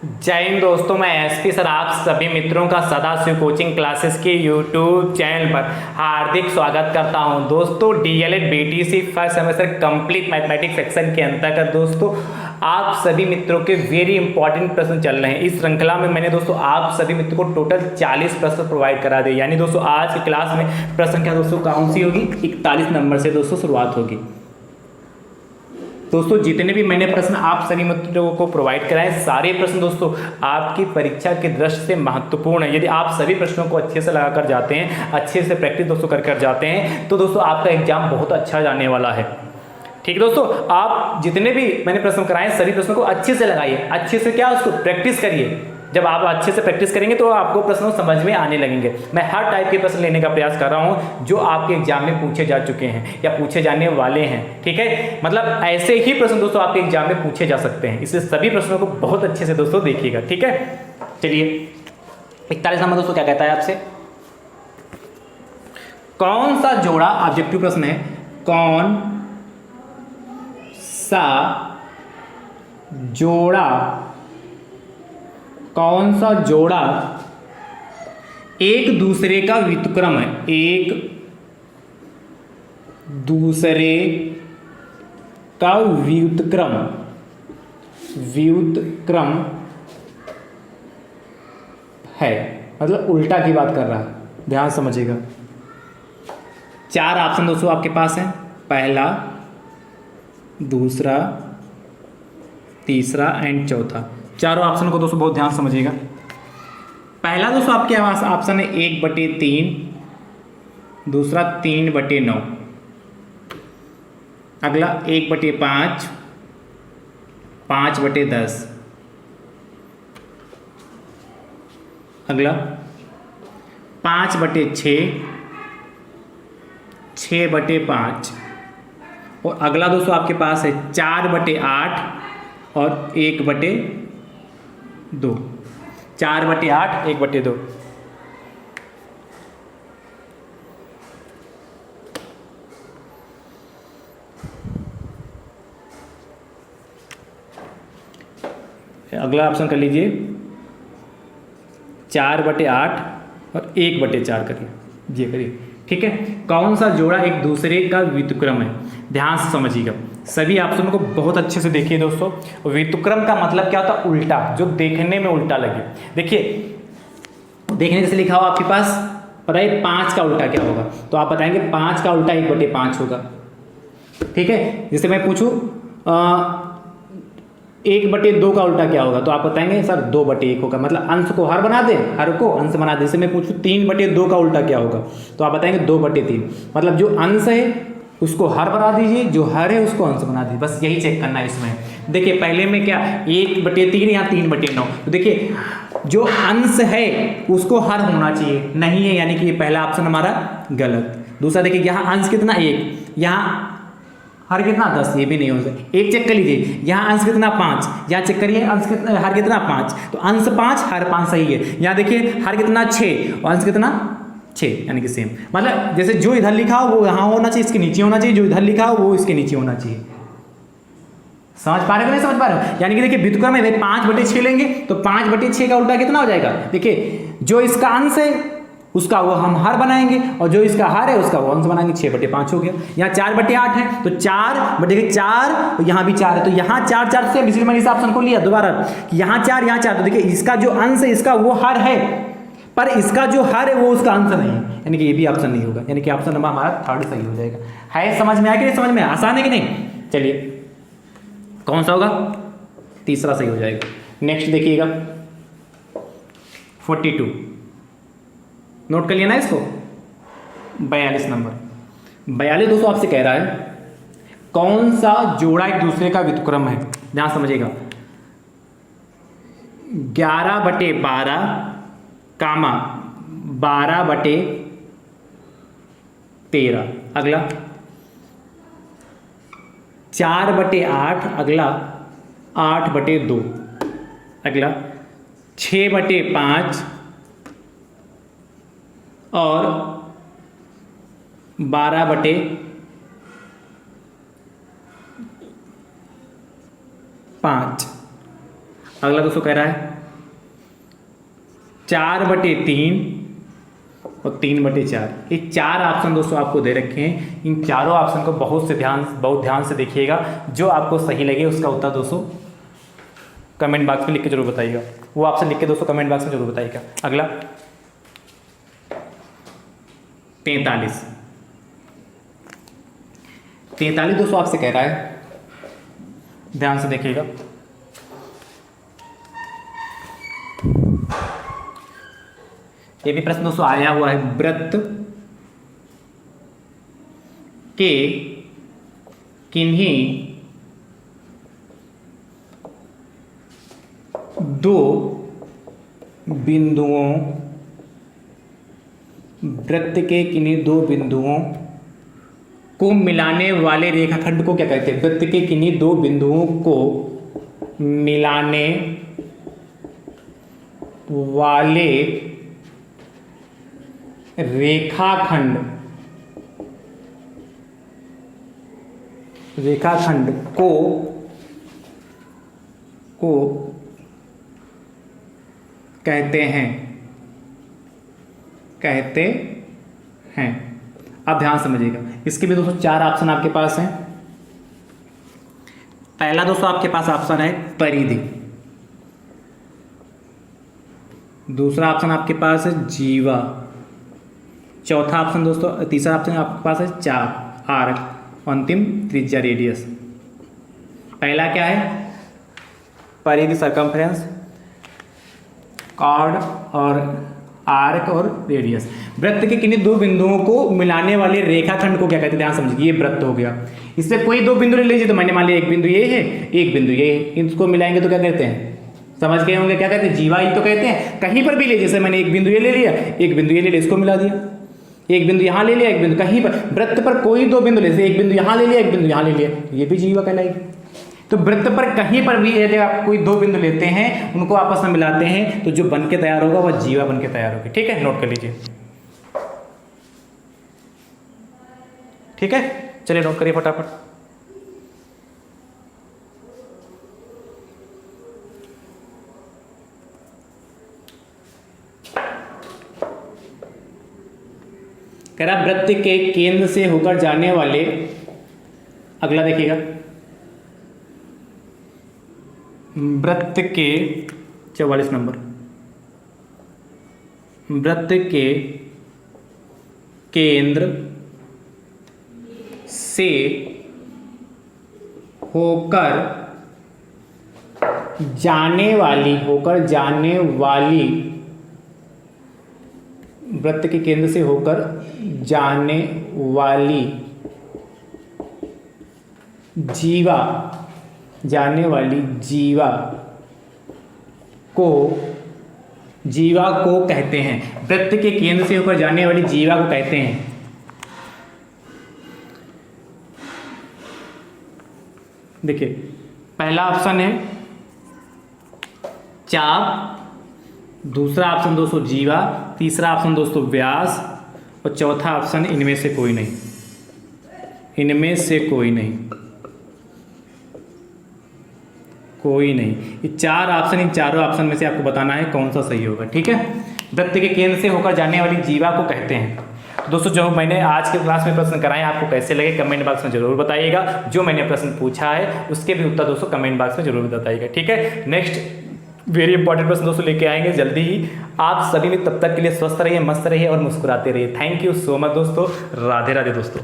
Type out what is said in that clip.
जय हिंद दोस्तों, मैं एसपी सर आप सभी मित्रों का सदाशिव कोचिंग क्लासेस के यूट्यूब चैनल पर हार्दिक स्वागत करता हूं। दोस्तों DElEd BTC first semester complete mathematics section के अंतर्गत दोस्तों आप सभी मित्रों के वेरी इंपॉर्टेंट प्रश्न चल रहे हैं। इस श्रृंखला में मैंने दोस्तों आप सभी मित्रों को टोटल 40 प्रश्न प्रोवाइड करा दिए। यानी दोस्तों आज की क्लास में प्रश्न क्या दोस्तों कौन सी होगी, 41 नंबर से दोस्तों शुरुआत होगी। दोस्तों जितने भी मैंने प्रश्न आप सभी मित्रों को प्रोवाइड कराए, सारे प्रश्न दोस्तों आपकी परीक्षा की दृष्टि से महत्वपूर्ण है। यदि आप सभी प्रश्नों को अच्छे से लगा कर जाते हैं, अच्छे से प्रैक्टिस दोस्तों कर जाते हैं, तो दोस्तों आपका एग्जाम बहुत अच्छा जाने वाला है। ठीक है दोस्तों, आप जितने भी मैंने प्रश्न कराए सभी प्रश्नों को अच्छे से लगाइए, अच्छे से क्या उसको प्रैक्टिस करिए। जब आप अच्छे से प्रैक्टिस करेंगे तो आपको प्रश्न समझ में आने लगेंगे। मैं हर टाइप के प्रश्न लेने का प्रयास कर रहा हूं जो आपके एग्जाम में पूछे जा चुके हैं या पूछे जाने वाले हैं। ठीक है, मतलब ऐसे ही प्रश्न दोस्तों आपके एग्जाम में पूछे जा सकते हैं, इसलिए सभी प्रश्नों को बहुत अच्छे से दोस्तों देखिएगा। ठीक है, चलिए 41 नंबर दोस्तों क्या कहता है आपसे, कौन सा जोड़ा, ऑब्जेक्टिव प्रश्न है, कौन सा जोड़ा, कौन सा जोड़ा एक दूसरे का व्युत्क्रम है, एक दूसरे का व्युत्क्रम, व्युत्क्रम है, मतलब उल्टा की बात कर रहा है, ध्यान समझिएगा। 4 ऑप्शन दोस्तों आपके पास हैं, पहला, दूसरा, तीसरा एंड चौथा। चारों ऑप्शन को दोस्तों बहुत ध्यान समझिएगा। पहला दोस्तों आपके पास ऑप्शन है 1/3, दूसरा 3/9, अगला 1/5, 5/10, अगला 5/6, 6/5 और अगला दोस्तों आपके पास है 4/8 और 1/2, 4/8, 1/2। अगला ऑप्शन कर लीजिए 4/8 और 1/4 करिए, जी करिए। ठीक है, कौन सा जोड़ा एक दूसरे का व्युत्क्रम है, ध्यान से समझिएगा। सभी ऑप्शन को बहुत अच्छे से देखिए दोस्तों। व्युत्क्रम का मतलब क्या होता है, उल्टा, जो देखने में उल्टा लगे। देखिए देखने जैसे लिखा हो आपके पास, पता है 5 का उल्टा क्या होगा, तो आप बताएंगे 5 का उल्टा 1/5 होगा। ठीक है, जैसे मैं पूछूं 1/2 का उल्टा क्या होगा, तो आप बताएंगे सर 2/1 होगा, मतलब अंश को हर बना दें, हर को अंश बना दें। जैसे मैं पूछूं 3/2 का उल्टा क्या होगा, तो आप बताएंगे 2/3, मतलब जो अंश है उसको हर बना दीजिए, जो हर है उसको अंश बना दीजिए। बस यही चेक करना है इसमें। देखिए पहले में क्या 1/3 या 3/9, तो देखिए जो अंश है उसको हर होना चाहिए, नहीं है, यानी कि ये पहला ऑप्शन हमारा गलत। दूसरा देखिए यहाँ अंश कितना 1, यहाँ हर कितना 10, ये भी नहीं हो सकता। एक चेक कर लीजिए, यहाँ अंश कितना 5, यहाँ चेक करिए अंश कितना, हर कितना 5, तो अंश 5 हर 5 सही है। यहाँ देखिए हर कितना 6 और अंश कितना 6, यानी कि सेम। मतलब जैसे जो इधर लिखा हो वो यहाँ होना चाहिए, इसके नीचे होना चाहिए, जो इधर लिखा हो वो इसके नीचे होना चाहिए। समझ पा रहे हो नहीं समझ पा रहे हो, यानी कि देखिए व्युत्क्रम में 5/6 लेंगे तो 5/6 का उल्टा कितना हो जाएगा। देखिए जो इसका अंश है उसका वो हम हर बनाएंगे और जो इसका हर है उसका वो अंश बनाएंगे, 6/5 हो गया। यहाँ 4/8 है तो 4/4 और यहाँ भी 4 है, तो यहाँ 4 4 से, इसलिए मैंने इस ऑप्शन को लिया दोबारा कि यहाँ 4 यहाँ 4, तो देखिए इसका जो अंश है इसका वो हर है, पर इसका जो हर है वो उसका अंश नहीं है, यानी कि ये भी ऑप्शन नहीं होगा, यानी कि ऑप्शन नंबर हमारा 3rd सही हो जाएगा। है समझ में आया कि नहीं समझ में, आसान है कि नहीं। चलिए कौन सा होगा, तीसरा सही हो जाएगा। नेक्स्ट देखिएगा 42, नोट कर लिया ना इसको। 42 नंबर, 42 दोस्तों आपसे कह रहा है कौन सा जोड़ा एक दूसरे का व्युत्क्रम है, ध्यान समझिएगा। 11/12 कामा 12/13, अगला 4/8, अगला 8/2, अगला 6/5 और 12/5, अगला दोस्तों कह रहा है 4/3 और 3/4। ये 4 ऑप्शन दोस्तों आपको दे रखे हैं। इन चारों ऑप्शन को बहुत ध्यान से देखिएगा। जो आपको सही लगे उसका उत्तर दोस्तों कमेंट बॉक्स में लिख के जरूर बताइएगा। वो ऑप्शन लिख के दोस्तों कमेंट बॉक्स में जरूर बताइएगा। अगला 43। 43 दोस्तों आपसे कह रहा है, ध्यान से देखिएगा। ये भी प्रश्न दोस्तों आया हुआ है, व्रत के किन्हीं दो बिंदुओं, वृत्त के किन्हीं दो बिंदुओं को मिलाने वाले रेखाखंड को क्या कहते हैं? वृत्त के किन्हीं दो बिंदुओं को मिलाने वाले रेखाखंड को कहते हैं। अब ध्यान समझिएगा, इसके भी दोस्तों 4 ऑप्शन आपके पास हैं। पहला दोस्तों आपके पास ऑप्शन है परिधि, दूसरा ऑप्शन आपके पास है जीवा, चौथा ऑप्शन दोस्तों, तीसरा ऑप्शन आपके पास है चाप आर्क, अंतिम त्रिज्या रेडियस। पहला क्या है? परिधि सरकमफ्रेंस, कॉर्ड और आर्क और रेडियस। वृत्त के किन्हीं दो बिंदुओं को मिलाने वाले रेखाखंड को क्या कहते हैं? ध्यान समझिए, ये वृत्त हो गया। इससे कोई दो बिंदु ले लीजिए, तो मैंने मान लिया एक बिंदु ये है, एक बिंदु ये है, इनको मिलाएंगे तो क्या कहते हैं? समझ गए होंगे क्या कहते हैं? जीवा ही तो कहते हैं। कहीं पर भी ले, जैसे मैंने एक बिंदु ये ले लिया, एक बिंदु ये ले लिया, इसको मिला दिया, एक बिंदु यहाँ ले लिया, एक बिंदु कहीं पर, वृत्त पर कोई दो बिंदु ले, एक बिंदु यहाँ ले लिया, एक बिंदु यहाँ ले लिया, ये भी जीवा कहलाएगी। तो वृत्त पर कहीं पर भी यदि आप कोई दो बिंदु लेते हैं, उनको आपस में मिलाते हैं, तो जो बन के तैयार होगा वह जीवा बन के तैयार होगी। ठीक है, नोट कर लीजिए। ठीक है, चलिए नोट करिए फटाफट। कह रहा वृत्त के केंद्र से होकर जाने वाले, अगला देखिएगा, वृत्त के 44 नंबर, वृत्त के केंद्र से होकर जाने वाली, वृत्त के केंद्र से होकर जाने वाली जीवा को कहते हैं। वृत्त के केंद्र से होकर जाने वाली जीवा को कहते हैं। देखिए, पहला ऑप्शन है चाप, दूसरा ऑप्शन दोस्तों जीवा, तीसरा ऑप्शन दोस्तों व्यास और चौथा ऑप्शन इनमें से कोई नहीं। ये 4 ऑप्शन, इन चारों ऑप्शन में से आपको बताना है कौन सा सही होगा। ठीक है, वृत्त के केंद्र से होकर जाने वाली जीवा को कहते हैं। दोस्तों, जो मैंने आज के क्लास में प्रश्न कराए आपको कैसे लगे कमेंट बॉक्स में जरूर बताइएगा। जो मैंने प्रश्न पूछा है उसके भी उत्तर दोस्तों कमेंट बॉक्स में जरूर बताइएगा। ठीक है, नेक्स्ट वेरी इंपॉर्टेंट प्रश्न दोस्तों लेके आएंगे जल्दी ही। आप सभी में तब तक के लिए स्वस्थ रहिए, मस्त रहिए और मुस्कुराते रहिए। थैंक यू सो मच दोस्तों। राधे राधे दोस्तों।